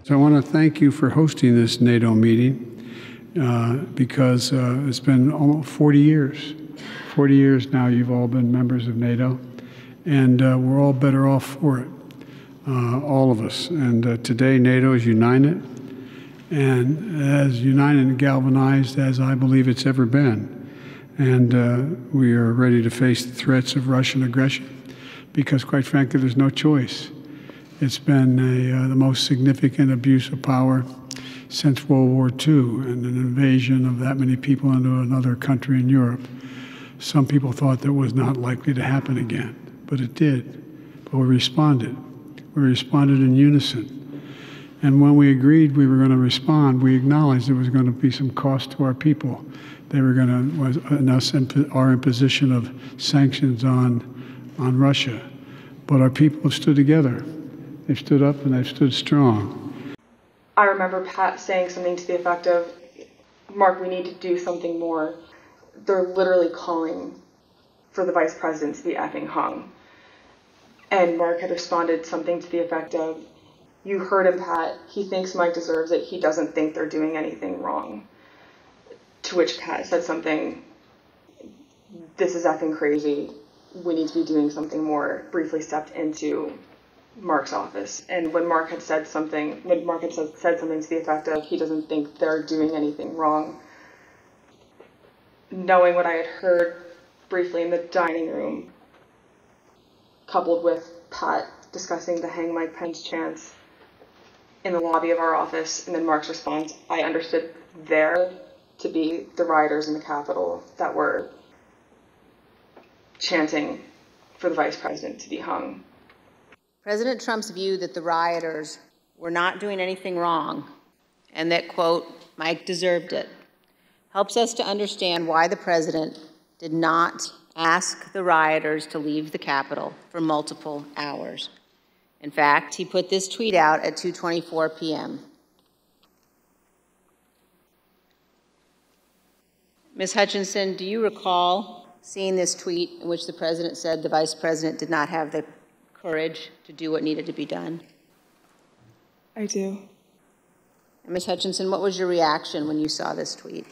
So I want to thank you for hosting this NATO meeting because it's been almost 40 years. 40 years now you've all been members of NATO, and we're all better off for it, all of us. And today NATO is united, and as united and galvanized as I believe it's ever been. And we are ready to face the threats of Russian aggression because, quite frankly, there's no choice. It's been the most significant abuse of power since World War II and an invasion of that many people into another country in Europe. Some people thought that was not likely to happen again, but it did. But we responded. We responded in unison. And when we agreed we were going to respond, we acknowledged there was going to be some cost to our people. They were going to, our imposition of sanctions on Russia. But our people have stood together. They've stood up and they've stood strong. I remember Pat saying something to the effect of, Mark, we need to do something more. They're literally calling for the vice president to be effing hung. And Mark had responded something to the effect of, you heard him, Pat. He thinks Mike deserves it. He doesn't think they're doing anything wrong. To which Pat said something, this is effing crazy. We need to be doing something more. Briefly stepped into Mark's office. And when Mark had said something, said something to the effect of, he doesn't think they're doing anything wrong, knowing what I had heard briefly in the dining room, coupled with Pat discussing the hang Mike Pence chants in the lobby of our office, and then Mark's response, I understood there to be the rioters in the Capitol that were chanting for the vice president to be hung. President Trump's view that the rioters were not doing anything wrong and that, quote, Mike deserved it, helps us to understand why the president did not ask the rioters to leave the Capitol for multiple hours. In fact, he put this tweet out at 2:24 p.m. Ms. Hutchinson, do you recall seeing this tweet in which the president said the vice president did not have the courage to do what needed to be done? I do. And Ms. Hutchinson, what was your reaction when you saw this tweet?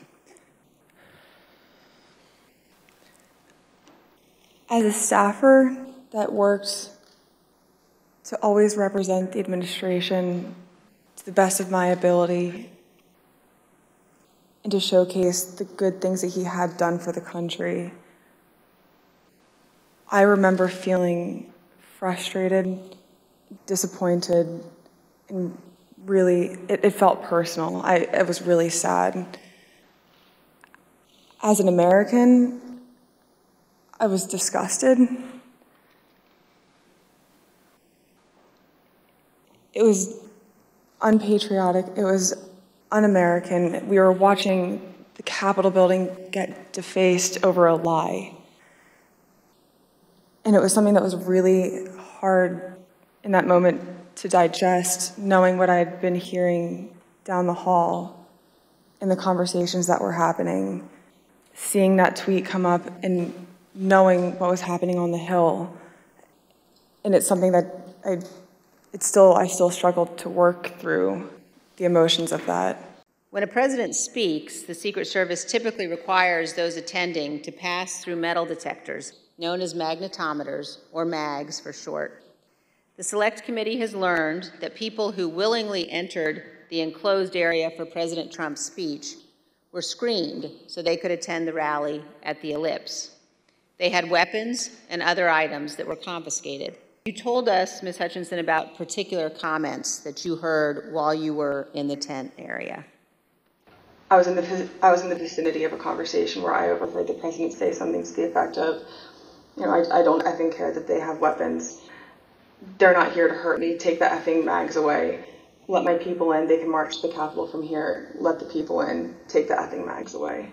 As a staffer that worked to always represent the administration to the best of my ability and to showcase the good things that he had done for the country, I remember feeling frustrated, disappointed, and really, it felt personal. It was really sad. As an American, I was disgusted. It was unpatriotic. It was un-American. We were watching the Capitol building get defaced over a lie. And it was something that was really hard in that moment to digest, knowing what I had been hearing down the hall in the conversations that were happening, seeing that tweet come up and knowing what was happening on the Hill. And it's something that I still struggled to work through the emotions of that. When a president speaks, the Secret Service typically requires those attending to pass through metal detectors, known as magnetometers, or MAGs for short. The Select Committee has learned that people who willingly entered the enclosed area for President Trump's speech were screened so they could attend the rally at the Ellipse. They had weapons and other items that were confiscated. You told us, Ms. Hutchinson, about particular comments that you heard while you were in the tent area. I was in the vicinity of a conversation where I overheard the president say something to the effect of, you know, I don't effing care that they have weapons. They're not here to hurt me. Take the effing mags away. Let my people in. They can march to the Capitol from here. Let the people in. Take the effing mags away.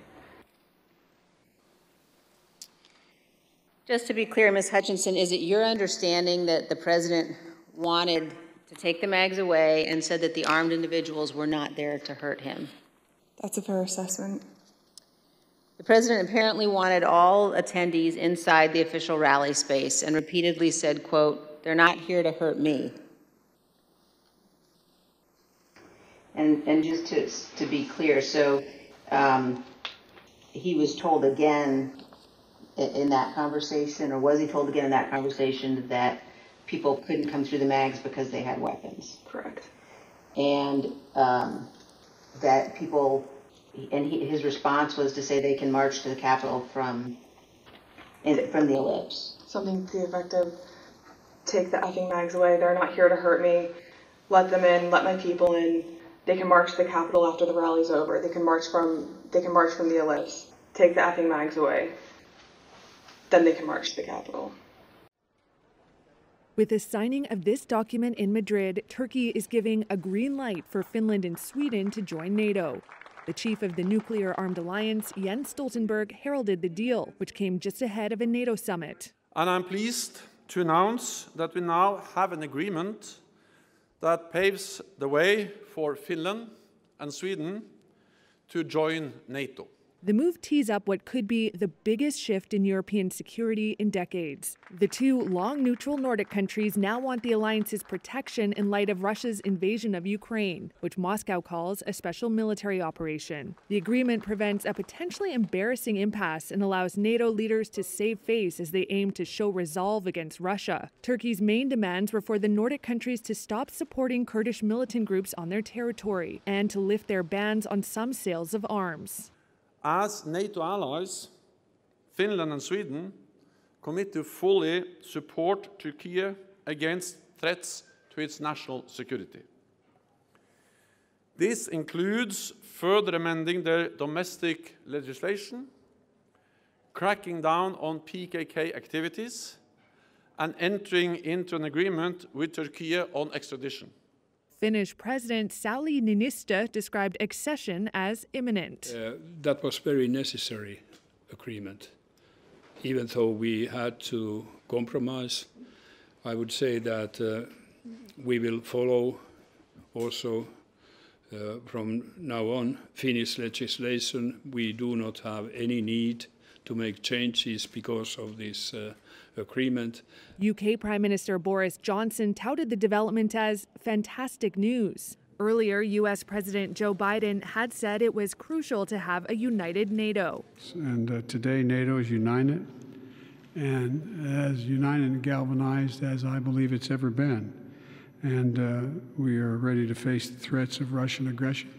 Just to be clear, Ms. Hutchinson, is it your understanding that the president wanted to take the mags away and said that the armed individuals were not there to hurt him? That's a fair assessment. The president apparently wanted all attendees inside the official rally space and repeatedly said, quote, "They're not here to hurt me." And just to be clear, so he was told again in that conversation, or was he told again in that conversation that people couldn't come through the mags because they had weapons? Correct. And that people, his response was to say they can march to the Capitol from the ellipse. Something to the effect of, take the effing mags away, they're not here to hurt me, let them in, let my people in, they can march to the Capitol after the rally's over, they can march from the ellipse, take the effing mags away, then they can march to the Capitol. With the signing of this document in Madrid, Turkey is giving a green light for Finland and Sweden to join NATO. The chief of the nuclear-armed alliance, Jens Stoltenberg, heralded the deal, which came just ahead of a NATO summit. And I'm pleased to announce that we now have an agreement that paves the way for Finland and Sweden to join NATO. The move tees up what could be the biggest shift in European security in decades. The two long neutral Nordic countries now want the alliance's protection in light of Russia's invasion of Ukraine, which Moscow calls a special military operation. The agreement prevents a potentially embarrassing impasse and allows NATO leaders to save face as they aim to show resolve against Russia. Turkey's main demands were for the Nordic countries to stop supporting Kurdish militant groups on their territory and to lift their bans on some sales of arms. As NATO allies, Finland and Sweden commit to fully support Turkey against threats to its national security. This includes further amending their domestic legislation, cracking down on PKK activities, and entering into an agreement with Turkey on extradition. Finnish President Sauli Niinistö described accession as imminent. That was very necessary agreement. Even though we had to compromise, I would say that we will follow also from now on Finnish legislation. We do not have any need to make changes because of this agreement. UK Prime Minister Boris Johnson touted the development as fantastic news. Earlier, US President Joe Biden had said it was crucial to have a united NATO. And today NATO is united, and as united and galvanized as I believe it's ever been. And we are ready to face the threats of Russian aggression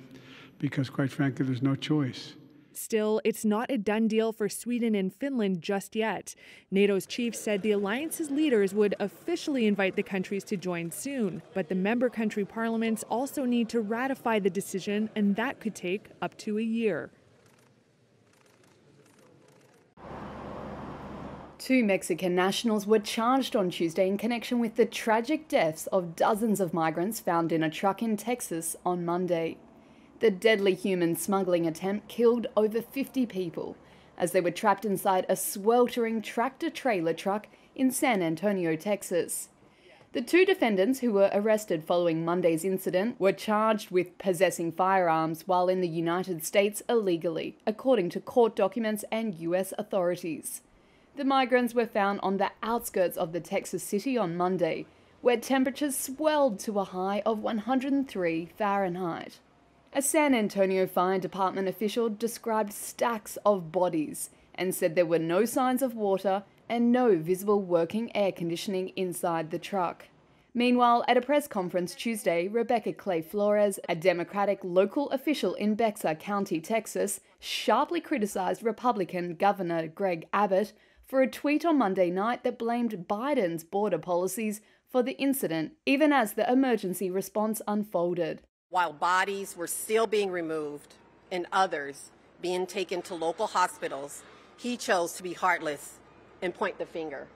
because, quite frankly, there's no choice. Still, it's not a done deal for Sweden and Finland just yet. NATO's chief said the alliance's leaders would officially invite the countries to join soon, but the member country parliaments also need to ratify the decision, and that could take up to a year. Two Mexican nationals were charged on Tuesday in connection with the tragic deaths of dozens of migrants found in a truck in Texas on Monday. The deadly human smuggling attempt killed over 50 people as they were trapped inside a sweltering tractor-trailer truck in San Antonio, Texas. The two defendants who were arrested following Monday's incident were charged with possessing firearms while in the United States illegally, according to court documents and US authorities. The migrants were found on the outskirts of the Texas city on Monday, where temperatures swelled to a high of 103 Fahrenheit. A San Antonio Fire Department official described stacks of bodies and said there were no signs of water and no visible working air conditioning inside the truck. Meanwhile, at a press conference Tuesday, Rebecca Clay Flores, a Democratic local official in Bexar County, Texas, sharply criticized Republican Governor Greg Abbott for a tweet on Monday night that blamed Biden's border policies for the incident, even as the emergency response unfolded. While bodies were still being removed and others being taken to local hospitals, he chose to be heartless and point the finger.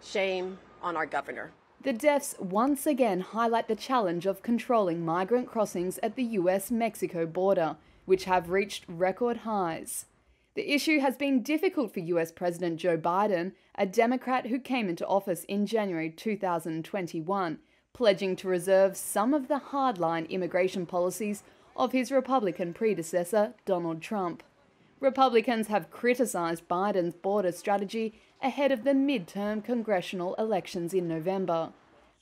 Shame on our governor. The deaths once again highlight the challenge of controlling migrant crossings at the US-Mexico border, which have reached record highs. The issue has been difficult for US President Joe Biden, a Democrat who came into office in January 2021, pledging to reserve some of the hardline immigration policies of his Republican predecessor, Donald Trump. Republicans have criticized Biden's border strategy ahead of the midterm congressional elections in November.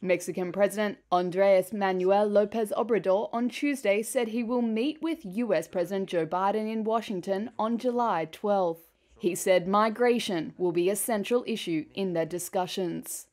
Mexican President Andrés Manuel López Obrador on Tuesday said he will meet with US President Joe Biden in Washington on July 12th. He said migration will be a central issue in their discussions.